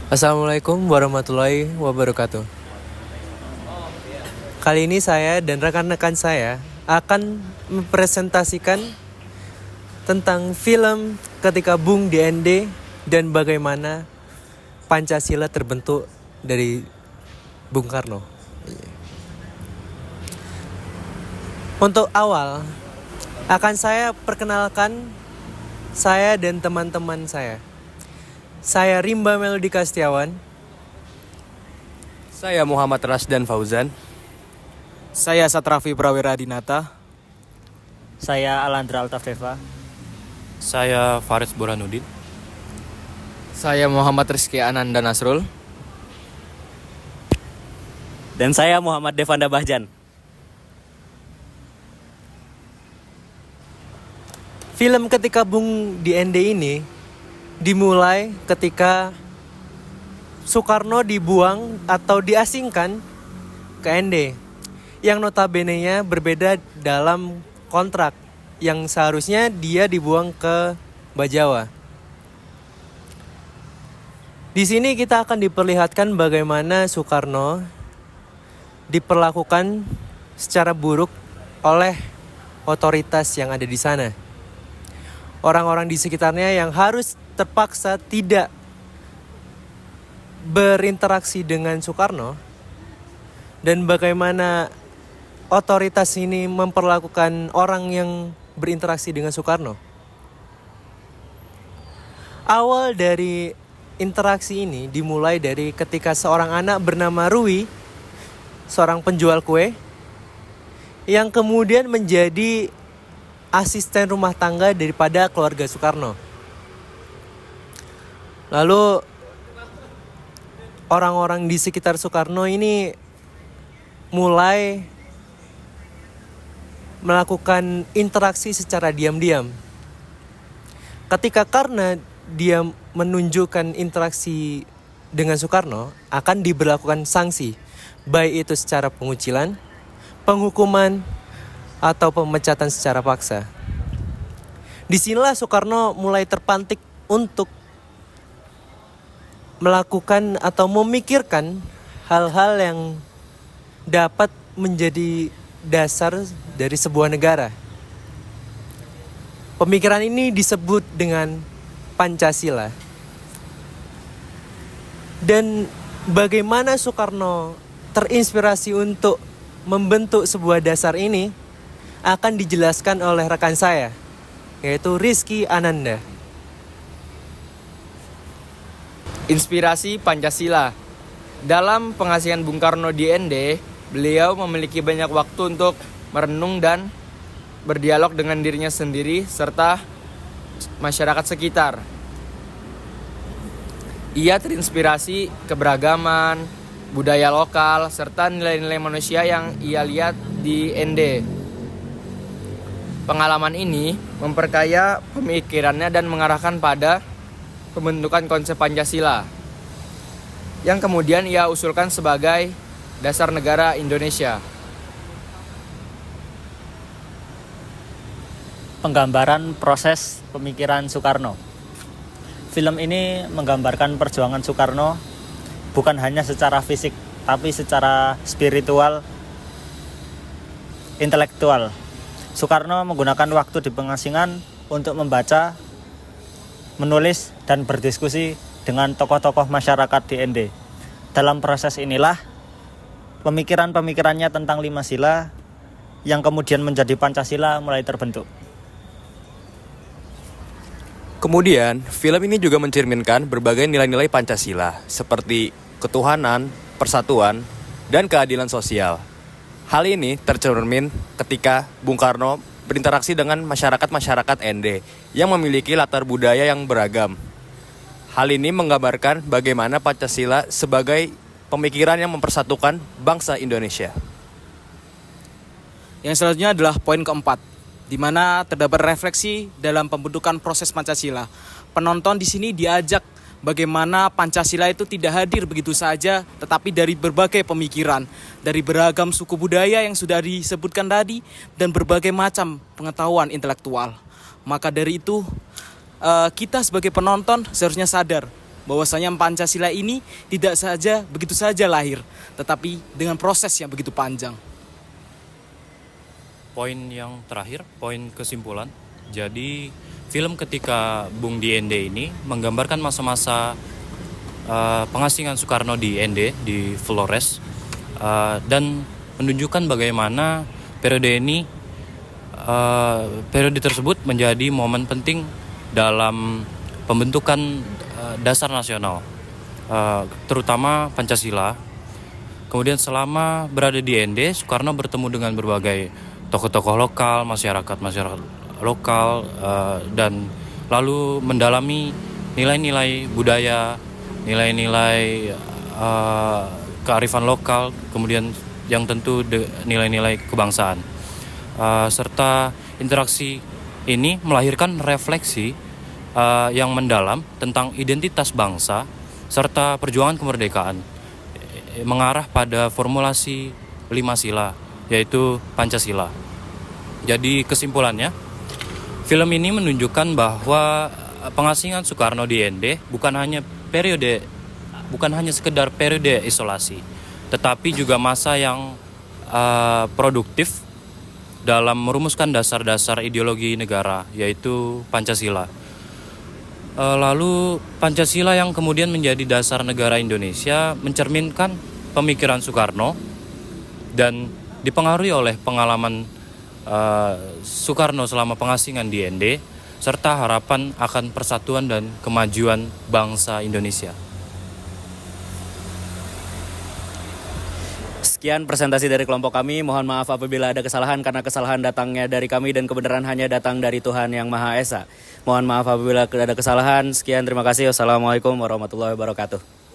Assalamualaikum warahmatullahi wabarakatuh. Kali ini saya dan rekan-rekan saya akan mempresentasikan tentang film Ketika Bung di ND dan bagaimana Pancasila terbentuk dari Bung Karno. Untuk awal, akan saya perkenalkan saya dan teman-teman saya. Saya Rimba Melody Kastiawan. Saya Muhammad Rasdan Fauzan. Saya Satrafi Prawira Dinata. Saya Alandra Altafdeva. Saya Faris Burhanuddin. Saya Muhammad Rizky Ananda Nasrul. Dan saya Muhammad Devanda Bahjan. Film Ketika Bung di ND ini dimulai ketika Soekarno dibuang atau diasingkan ke ND, yang notabene-nya berbeda dalam kontrak, yang seharusnya dia dibuang ke Bajawa. Di sini kita akan diperlihatkan bagaimana Soekarno diperlakukan secara buruk oleh otoritas yang ada di sana. Orang-orang di sekitarnya yang harus terpaksa tidak berinteraksi dengan Soekarno, dan bagaimana otoritas ini memperlakukan orang yang berinteraksi dengan Soekarno. Awal dari interaksi ini dimulai dari ketika seorang anak bernama Rui, seorang penjual kue, yang kemudian menjadi asisten rumah tangga daripada keluarga Soekarno. Lalu orang-orang di sekitar Soekarno ini mulai melakukan interaksi secara diam-diam. Karena dia menunjukkan interaksi dengan Soekarno, akan diberlakukan sanksi, baik itu secara pengucilan, penghukuman, atau pemecatan secara paksa. Disinilah Soekarno mulai terpantik untuk melakukan atau memikirkan hal-hal yang dapat menjadi dasar dari sebuah negara. Pemikiran ini disebut dengan Pancasila. Dan bagaimana Soekarno terinspirasi untuk membentuk sebuah dasar ini akan dijelaskan oleh rekan saya, yaitu Rizky Ananda. Inspirasi Pancasila. Dalam pengasihan Bung Karno di ND, beliau memiliki banyak waktu untuk merenung dan berdialog dengan dirinya sendiri serta masyarakat sekitar. Ia terinspirasi keberagaman, budaya lokal, serta nilai-nilai manusia yang ia lihat di ND. Pengalaman ini memperkaya pemikirannya dan mengarahkan pada pembentukan konsep Pancasila, yang kemudian ia usulkan sebagai dasar negara Indonesia. Penggambaran proses pemikiran Soekarno. Film ini menggambarkan perjuangan Soekarno bukan hanya secara fisik, tapi secara spiritual, intelektual. Soekarno menggunakan waktu di pengasingan untuk membaca, menulis, dan berdiskusi dengan tokoh-tokoh masyarakat di ND. Dalam proses inilah pemikiran-pemikirannya tentang 5 sila yang kemudian menjadi Pancasila mulai terbentuk. Kemudian, film ini juga mencerminkan berbagai nilai-nilai Pancasila seperti ketuhanan, persatuan, dan keadilan sosial. Hal ini tercermin ketika Bung Karno berinteraksi dengan masyarakat-masyarakat ND yang memiliki latar budaya yang beragam. Hal ini menggambarkan bagaimana Pancasila sebagai pemikiran yang mempersatukan bangsa Indonesia. Yang selanjutnya adalah poin keempat, di mana terdapat refleksi dalam pembentukan proses Pancasila. Penonton di sini diajak bagaimana Pancasila itu tidak hadir begitu saja, tetapi dari berbagai pemikiran, dari beragam suku budaya yang sudah disebutkan tadi, dan berbagai macam pengetahuan intelektual. Maka dari itu, kita sebagai penonton seharusnya sadar bahwasanya Pancasila ini tidak saja begitu saja lahir, tetapi dengan proses yang begitu panjang. Poin yang terakhir, poin kesimpulan. Jadi film ketika Bung di ND ini menggambarkan masa-masa pengasingan Soekarno di ND, di Flores, dan menunjukkan bagaimana periode tersebut menjadi momen penting dalam pembentukan dasar nasional, terutama Pancasila. Kemudian selama berada di ND, Soekarno bertemu dengan berbagai tokoh-tokoh lokal, masyarakat lokal, dan lalu mendalami nilai-nilai budaya, nilai-nilai kearifan lokal, kemudian yang tentu nilai-nilai kebangsaan. Serta interaksi ini melahirkan refleksi yang mendalam tentang identitas bangsa serta perjuangan kemerdekaan, mengarah pada formulasi 5 sila, yaitu Pancasila. Jadi kesimpulannya, film ini menunjukkan bahwa pengasingan Soekarno di ND bukan hanya sekedar periode isolasi, tetapi juga masa yang produktif dalam merumuskan dasar-dasar ideologi negara, yaitu Pancasila. Lalu Pancasila yang kemudian menjadi dasar negara Indonesia mencerminkan pemikiran Soekarno dan dipengaruhi oleh pengalaman Soekarno selama pengasingan di ND, serta harapan akan persatuan dan kemajuan bangsa Indonesia. Sekian presentasi dari kelompok kami. Mohon maaf apabila ada kesalahan, karena kesalahan datangnya dari kami dan kebenaran hanya datang dari Tuhan Yang Maha Esa. Mohon maaf apabila ada kesalahan. Sekian, terima kasih. Wassalamualaikum warahmatullahi wabarakatuh.